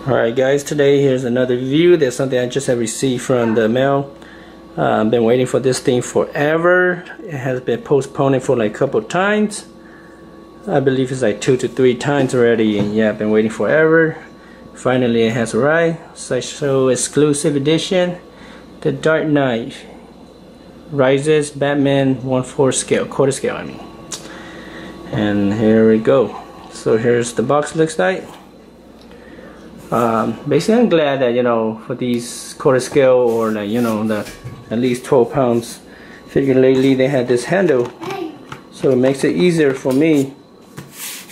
Alright guys, today here's another review. There's something I just have received from the mail. I've been waiting for this thing forever. It has been postponed for like a couple times. I believe it's like 2 to 3 times already, and yeah, I've been waiting forever. Finally it has arrived. Sideshow exclusive edition, The Dark Knight Rises Batman 1/4 scale, quarter scale I mean. And here we go. So here's the box looks like. Basically I'm glad that, you know, for these quarter scale or like, you know, the at least 12 pounds figure lately they had this handle, so it makes it easier for me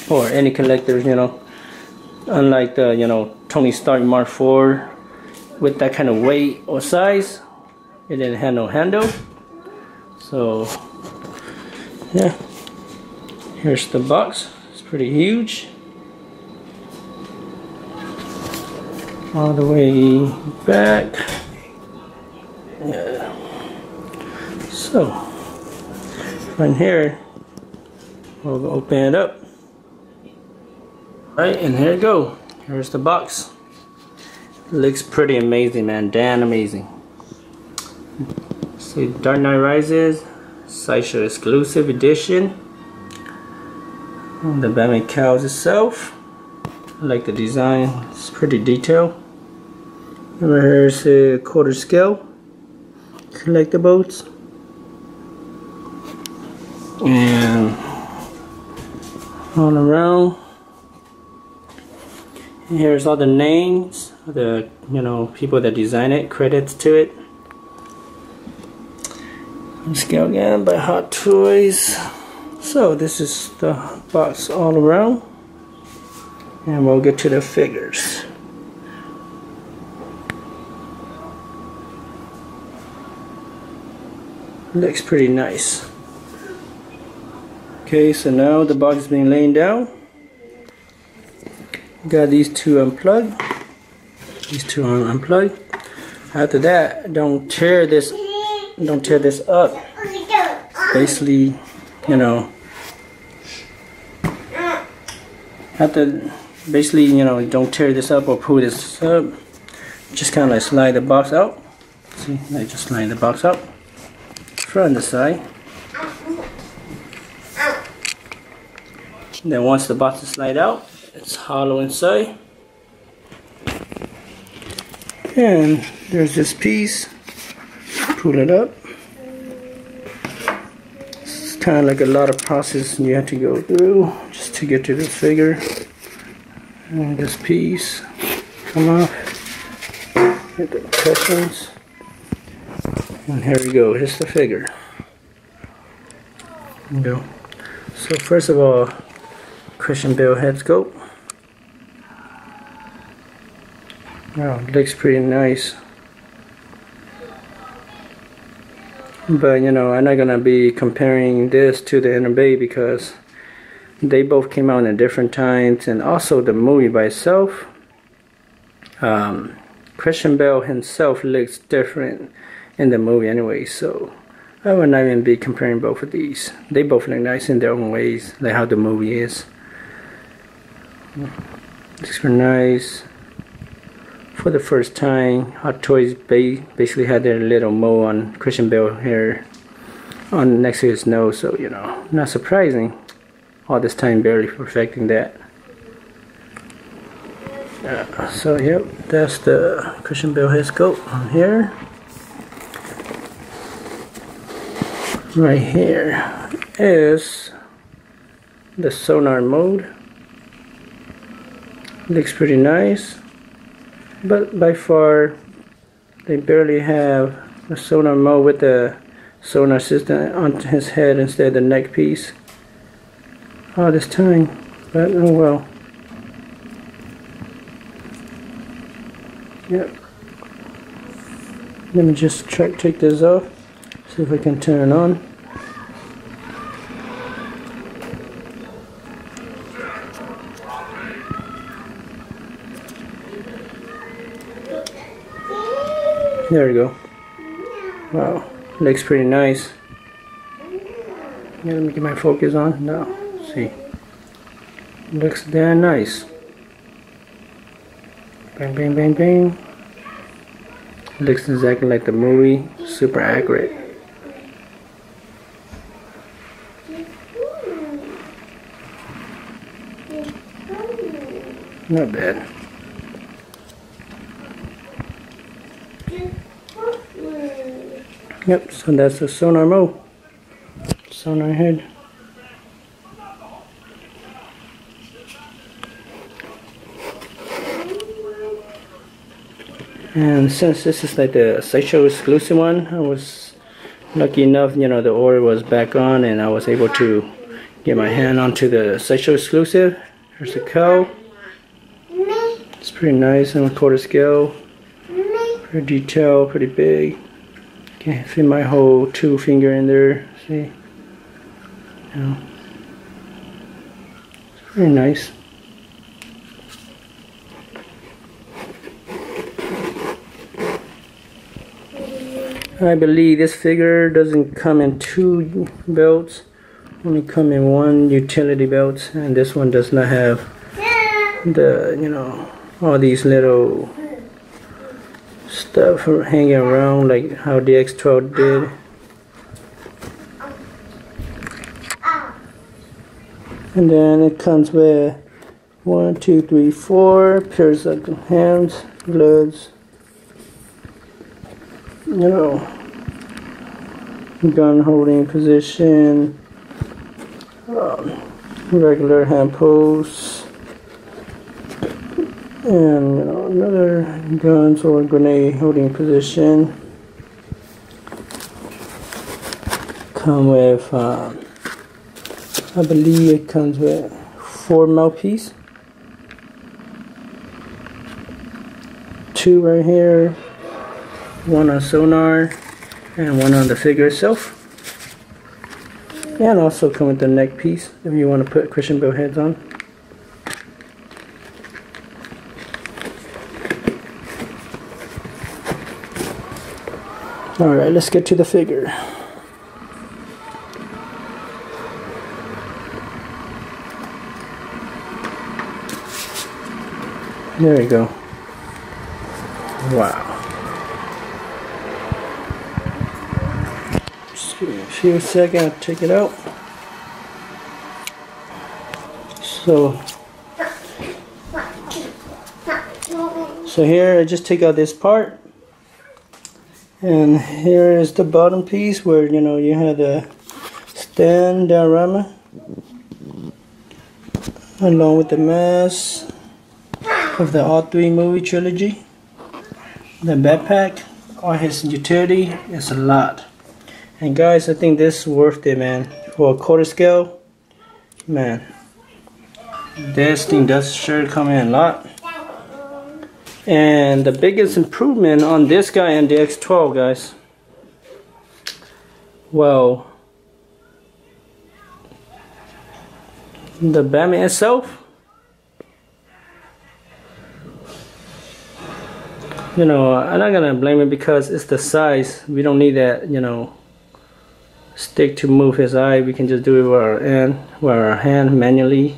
or any collectors, you know, unlike the, you know, Tony Stark Mark IV with that kind of weight or size. It didn't have no handle. So yeah, here's the box. It's pretty huge. All the way back. Yeah. So from here we'll open it up. Right, and here we go. Here's the box. Looks pretty amazing, man. Damn amazing. See, Dark Knight Rises Sideshow exclusive edition. The Batman cows itself. I like the design. It's pretty detailed. Over here's a quarter scale collectibles, and all around. And here's all the names of the, you know, people that design it, credits to it. Scale again by Hot Toys. So this is the box all around, and we'll get to the figures. Looks pretty nice. Okay, so now the box is being laid down. Got these two unplugged. These two are unplugged. After that, don't tear this up. Basically, you know, don't tear this up or pull this up. Just kind of like slide the box out. See, I just slide the box out from the side. And then once the box is slide out, it's hollow inside. And there's this piece. Pull it up. It's kind of like a lot of process you have to go through just to get to the figure. And this piece come off. Get the cushions. And here we go. Here's the figure. There we go. So first of all, Christian Bale head sculpt. Wow, it looks pretty nice. But you know, I'm not gonna be comparing this to the Inner Bay because they both came out in different times, and also the movie by itself. Christian Bale himself looks different in the movie anyway, so I would not even be comparing both of these. They both look nice in their own ways, like how the movie is. Looks pretty nice. For the first time, Hot Toys basically had their little mole on Christian Bale here on next to his nose, so you know, not surprising. All this time barely perfecting that. So yep, that's the Christian Bale head sculpt on here. Right here is the sonar mode. Looks pretty nice, but by far they barely have the sonar mode with the sonar system on his head instead of the neck piece all this time, but oh well. Yep. Let me just take this off, see if I can turn it on. There we go. Wow, looks pretty nice. Yeah, let me get my focus on now. See, looks damn nice. Bang, bang, bang, bang. Looks exactly like the movie. Super accurate. Not bad. Yep, so that's the sonar mode. Sonar head. And since this is like the Sideshow exclusive one, I was lucky enough, you know, the order was back on and I was able to get my hand onto the Sideshow exclusive. Here's the cow. It's pretty nice on a quarter scale. Pretty detailed, pretty big. Can fit my whole 2 finger in there. See? You know. It's pretty nice. I believe this figure doesn't come in 2 belts, only come in 1 utility belt, and this one does not have the, you know, all these little stuff hanging around like how the X12 did. And then it comes with 1, 2, 3, 4 pairs of hands, gloves, you know, gun holding position, regular hand pose, and you know, another guns or grenade holding position. Come with, I believe it comes with 4 mouthpiece, 2 right here. 1 on sonar and 1 on the figure itself, and also come with the neck piece if you want to put Christian Bale heads on. Alright, let's get to the figure. There you go. Wow. Give me a few seconds, I'll take it out. So here I just take out this part, and here is the bottom piece where, you know, you have the stand diorama along with the mask of the all 3 movie trilogy. The backpack, all his utility is a lot. And guys, I think this is worth it, man. For a quarter scale, man, this thing does sure come in a lot. And the biggest improvement on this guy and the X12, guys, well, the Batman itself, you know, I'm not gonna blame it because it's the size. We don't need that, you know, stick to move his eye. We can just do it with our hand manually.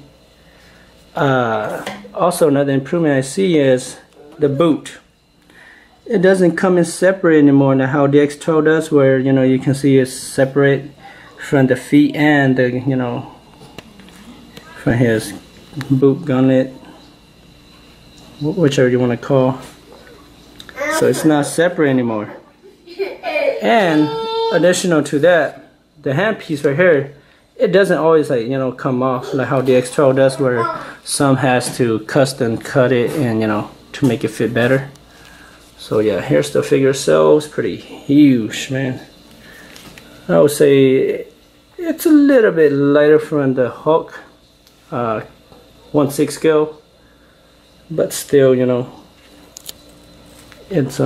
Also, another improvement I see is the boot. It doesn't come in separate anymore now how the X12 does, where, you know, you can see it's separate from the feet and the, you know, from his boot gauntlet, whichever you want to call. So it's not separate anymore. And additional to that, the handpiece right here, it doesn't always, like, you know, come off like how the X12 does, where some has to custom cut it and, you know, to make it fit better. So yeah, here's the figure itself. It's pretty huge, man. I would say it's a little bit lighter from the Hulk 1/6 scale, but still, you know, it's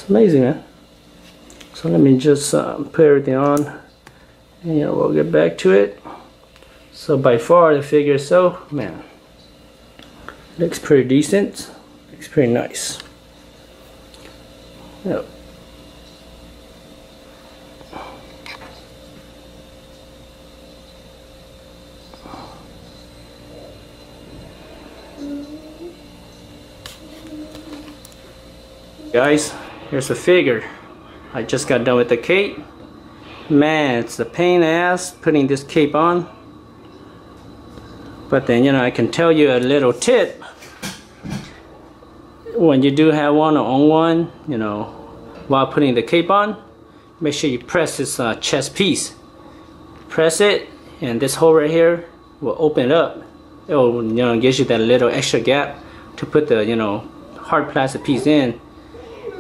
amazing, man. So let me just put everything on, and, you know, we'll get back to it. So by far the figure itself, man, looks pretty decent. Looks pretty nice. Yep. Guys, here's the figure. I just got done with the cape. Man, it's a pain in the ass putting this cape on. But then, you know, I can tell you a little tip. When you do have one or own one, you know, while putting the cape on, make sure you press this chest piece. Press it, and this hole right here will open up. It will, you know, gives you that little extra gap to put the, you know, hard plastic piece in.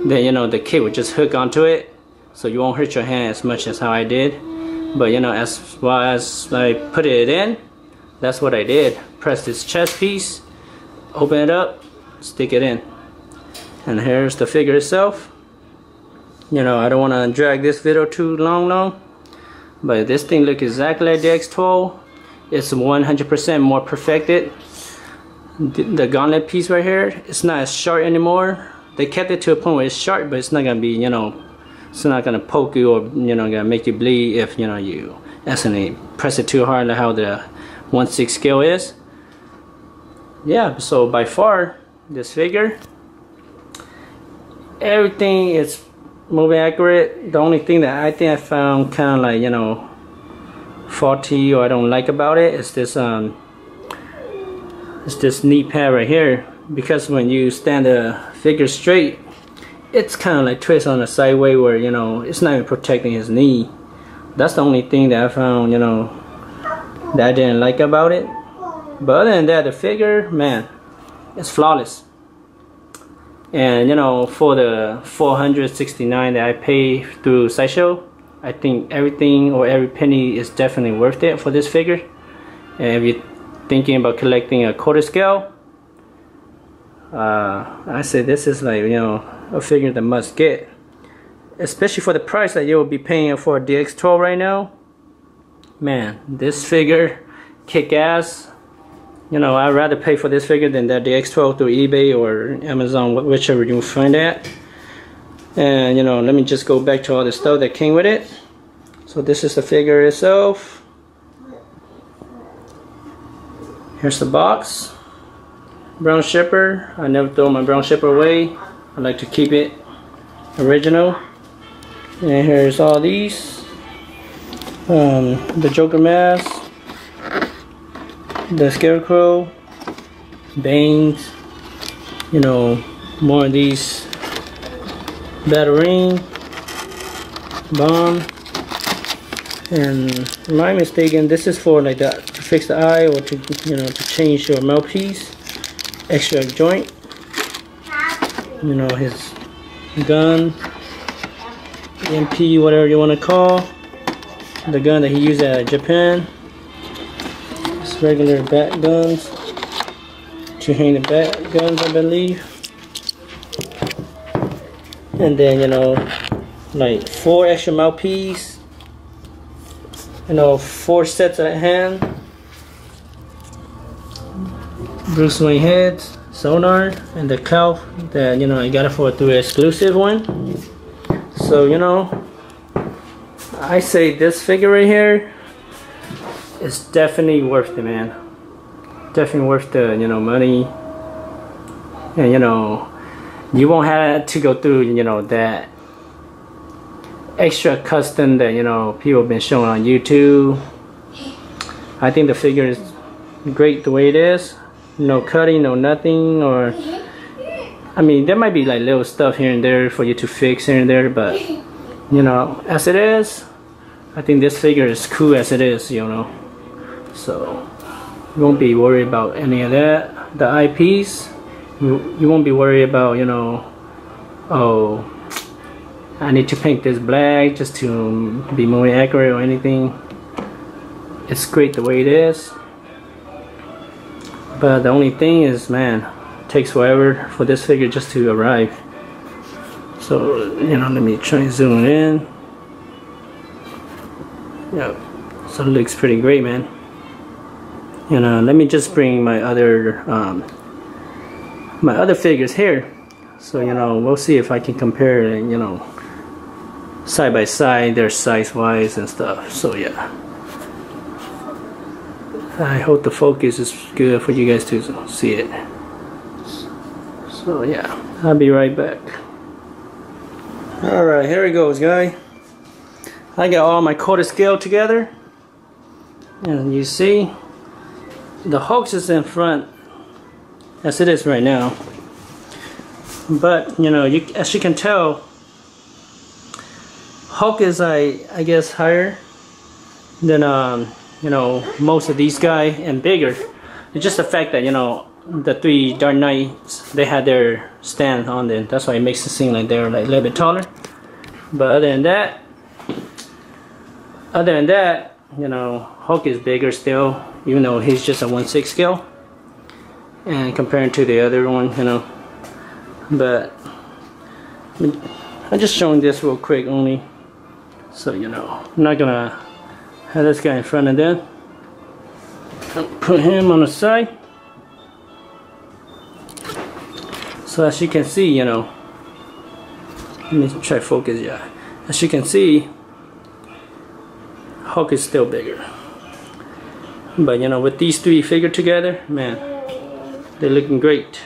Then, you know, the cape will just hook onto it, so you won't hurt your hand as much as how I did. But, you know, as well as I put it in, that's what I did. Press this chest piece, open it up, stick it in. And here's the figure itself. You know, I don't want to drag this video too long, but this thing looks exactly like the X12. It's 100% more perfected. The gauntlet piece right here, it's not as sharp anymore. They kept it to a point where it's sharp, but it's not gonna be, you know, it's not gonna poke you or, you know, gonna make you bleed if, you know, you accidentally press it too hard, like how the 1/6 scale is. Yeah, so by far, this figure, everything is moving accurate. The only thing that I think I found kind of like, you know, faulty or I don't like about it is this knee pad right here, because when you stand the figure straight, it's kind of like twist on the sideway where, you know, it's not even protecting his knee. That's the only thing that I found, you know, that I didn't like about it. But other than that, the figure, man, it's flawless. And, you know, for the $469 that I paid through Sideshow, I think everything or every penny is definitely worth it for this figure. And if you're thinking about collecting a quarter scale, I say this is like, you know, a figure that must get, especially for the price that you'll be paying for a DX12 right now. Man, this figure kick ass. You know, I'd rather pay for this figure than that DX12 through eBay or Amazon, whichever you find that. And, you know, let me just go back to all the stuff that came with it. So this is the figure itself. Here's the box. Brown Shepherd. I never throw my Brown Shepherd away. I like to keep it original. And here's all these. The Joker mask, the Scarecrow, Banes, you know, more of these, Batarang, Bomb, and if I'm not mistaken, this is for like that, to fix the eye or to, you know, to change your mouthpiece. Extra joint, you know, his gun, MP, whatever you want to call, the gun that he used at Japan. It's regular bat guns, two-handed bat guns, I believe. And then, you know, like 4 extra mouthpiece, you know, 4 sets of hand, Bruce Wayne heads, sonar, and the cowl that, you know, I got it for through an exclusive one. So, you know, I say this figure right here is definitely worth it, man. Definitely worth the, you know, money. And, you know, you won't have to go through, you know, that extra custom that, you know, people have been showing on YouTube. I think the figure is great the way it is. No cutting, no nothing, or I mean, there might be like little stuff here and there for you to fix here and there, but, you know, as it is, I think this figure is cool as it is, you know. So you won't be worried about any of that. The eyepiece, you won't be worried about, you know, oh, I need to paint this black just to be more accurate or anything. It's great the way it is. But the only thing is, man, it takes forever for this figure just to arrive. So, you know, let me try and zoom in. Yeah, so it looks pretty great, man. And let me just bring my other figures here. So, you know, we'll see if I can compare, you know, side by side, their size wise and stuff. So yeah, I hope the focus is good for you guys to see it. So yeah, I'll be right back. Alright, here it goes, guys. I got all my quarter scale together. And you see, the Hulk is in front as it is right now. But, you know, as you can tell, Hulk is, I guess, higher than, you know, most of these guys and bigger. It's just the fact that, you know, the 3 Dark Knights, they had their stand on them. That's why it makes it seem like they're like a little bit taller. But other than that, you know, Hulk is bigger still, even though he's just a 1/6 scale. And comparing to the other one, you know. But I'm just showing this real quick only, so you know. I'm not gonna have this guy in front of them. I'll put him on the side. So as you can see, you know, let me try focus, yeah. As you can see, Hulk is still bigger. But you know, with these 3 figured together, man, they're looking great.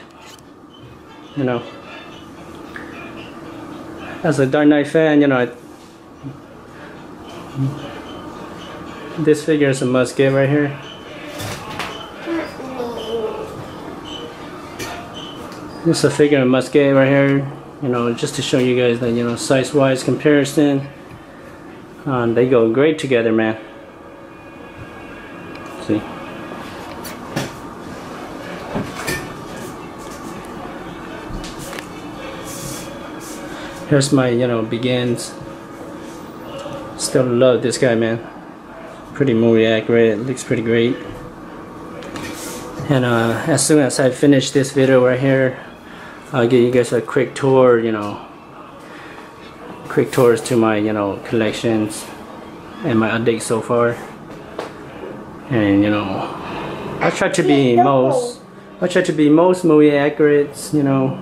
You know, as a Dark Knight fan, you know, this figure is a must get right here. This is a figure a must get right here. You know, just to show you guys that, you know, size-wise comparison, they go great together, man. See. Here's my, you know, Begins. Still love this guy, man. Pretty movie accurate, looks pretty great. And as soon as I finish this video right here, I'll give you guys a quick tour, you know, quick tours to my, you know, collections and my updates so far. And you know, I try to be most movie accurate, you know,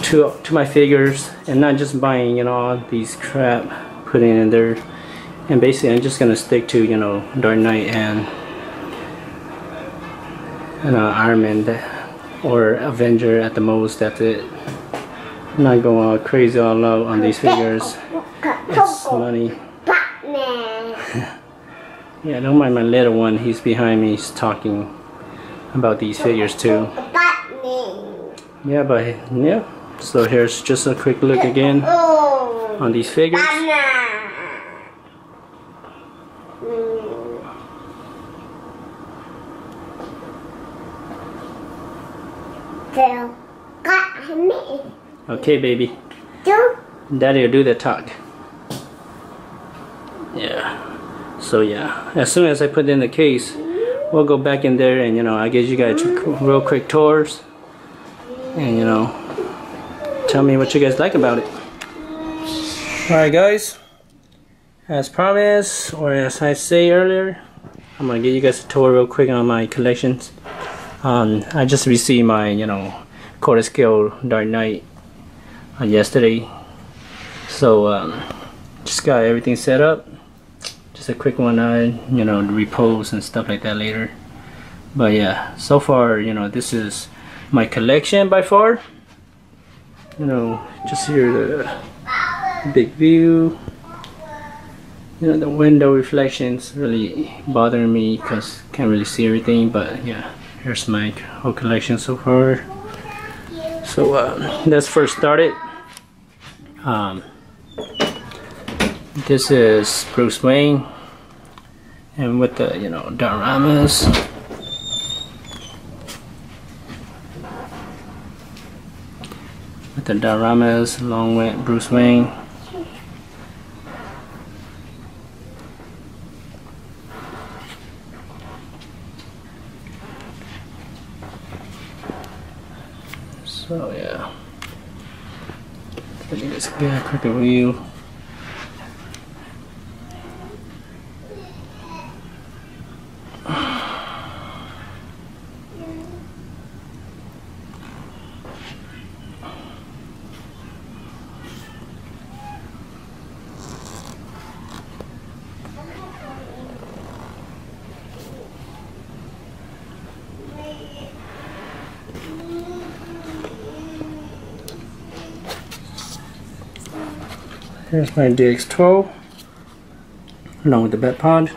to my figures, and not just buying, you know, all these crap, putting in there. And basically I'm just gonna stick to, you know, Dark Knight and Iron Man or Avenger at the most. That's it. I'm not going all crazy all out on these figures. It's money. Yeah, don't mind my little one. He's behind me. He's talking about these figures too. Yeah, but yeah. So here's just a quick look again on these figures. Okay, baby. Daddy will do the talk. Yeah. So yeah, as soon as I put in the case, we'll go back in there and, you know, I'll give you guys real quick tours. And, you know, tell me what you guys like about it. Alright guys, as promised, or as I say earlier, I'm gonna give you guys a tour real quick on my collections. I just received my, you know, quarter scale Dark Knight yesterday, so just got everything set up. Just a quick one on, you know, the repose and stuff like that later. But yeah, so far, you know, this is my collection by far. You know, just here the big view. You know, the window reflections really bothering me because can't really see everything. But yeah, here's my whole collection so far. So let's first start it. This is Bruce Wayne, and with the, you know, dioramas. With the dioramas along with Bruce Wayne. So yeah, let me just get a quick review. Here's my DX12 along with the bed pod.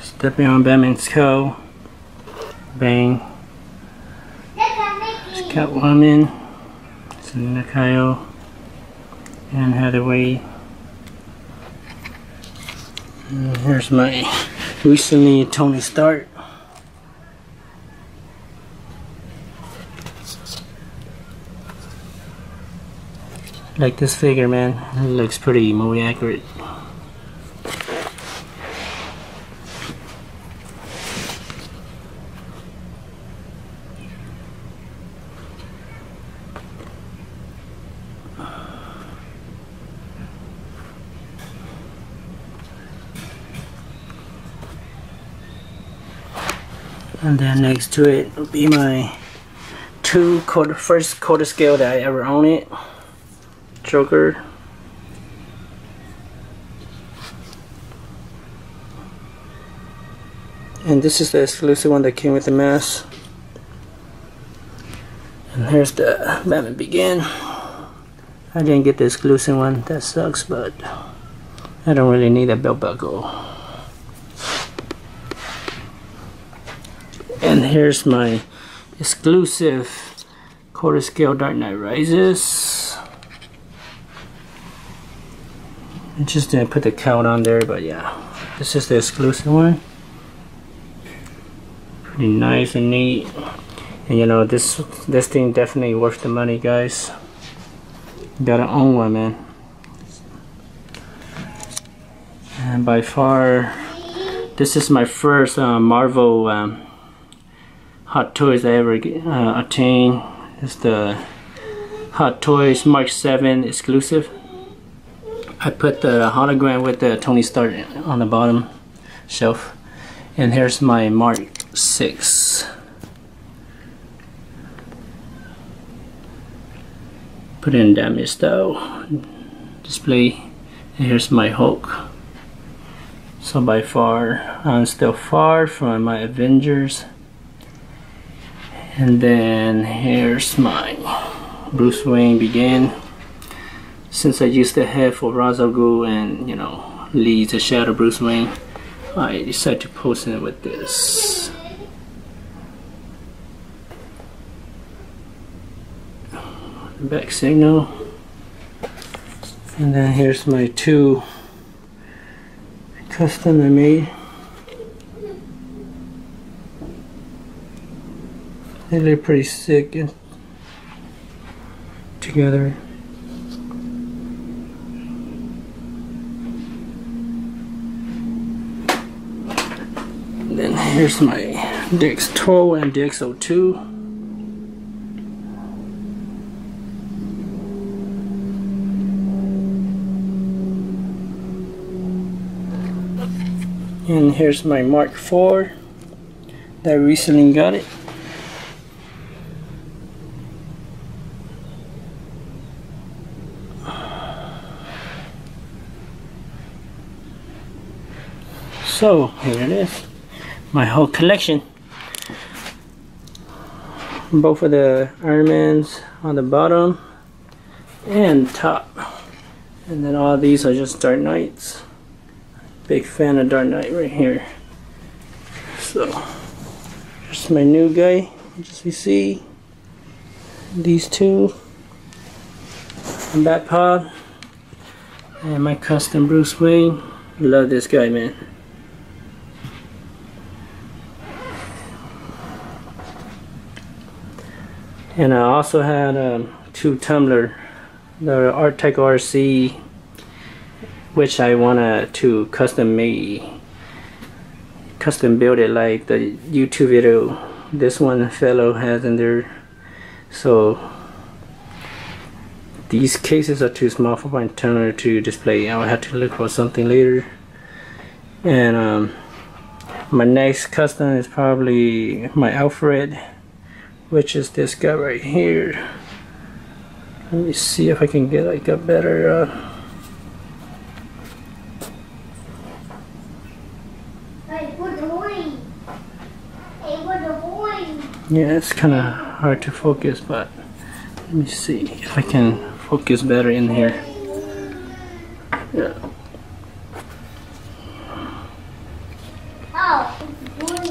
Stepping on Batman's cowl. Bang. Catwoman. Selena Kyle. Anne Hathaway. And here's my recently Tony Stark. Like this figure, man. It looks pretty movie accurate. And then next to it will be my first quarter scale that I ever own it. Joker. And this is the exclusive one that came with the mask. And here's the Batman Begin. I didn't get the exclusive one, that sucks, but I don't really need a belt buckle. And here's my exclusive quarter scale Dark Knight Rises. I just didn't put the count on there, but yeah, this is the exclusive one. Pretty nice and neat. And you know, this thing definitely worth the money, guys. You gotta own one, man. And by far, this is my first Marvel Hot Toys I ever obtained. It's the Hot Toys Mark 7 exclusive. I put the hologram with the Tony Stark on the bottom shelf. And here's my Mark 6. Put in damage style display. And here's my Hulk. So by far, I'm still far from my Avengers. And then here's my Bruce Wayne Begin. Since I used to have for Ra's al Ghul and, you know, Lee the Shadow Bruce Wayne, I decided to post it with this. Back signal. And then here's my two custom I made. They look pretty sick and together. And then here's my DX12 and DX02. And here's my Mark IV that I recently got it. So here it is, my whole collection. Both of the Iron Mans on the bottom and top. And then all these are just Dark Knights. Big fan of Dark Knight right here. So here's my new guy, as you see. These two. And Batpod. And my custom Bruce Wayne. Love this guy, man. And I also had two Tumbler, the Artec RC, which I wanted to custom build it like the YouTube video this one fellow has in there. So these cases are too small for my Tumbler to display. I will have to look for something later. And My next custom is probably my Alfred, which is this guy right here. Let me see if I can get like a better yeah, it's kind of hard to focus, but let me see if I can focus better in here. Yeah.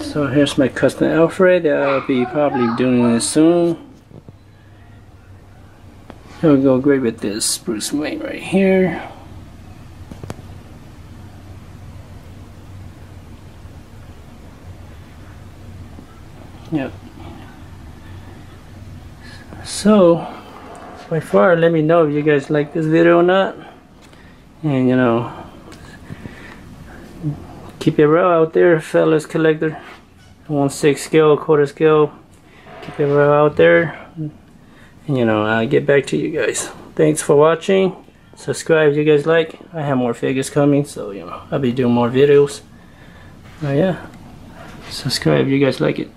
So here's my custom Alfred. I'll be probably doing this soon. It'll go great with this Bruce Wayne right here. Yep. So by far, let me know if you guys like this video or not, and you know, keep it real out there, fellas collector. 1/6 scale, quarter scale, keep it real out there, and you know, I'll get back to you guys. Thanks for watching. Subscribe if you guys like. I have more figures coming, so you know, I'll be doing more videos. Yeah, subscribe if you guys like it.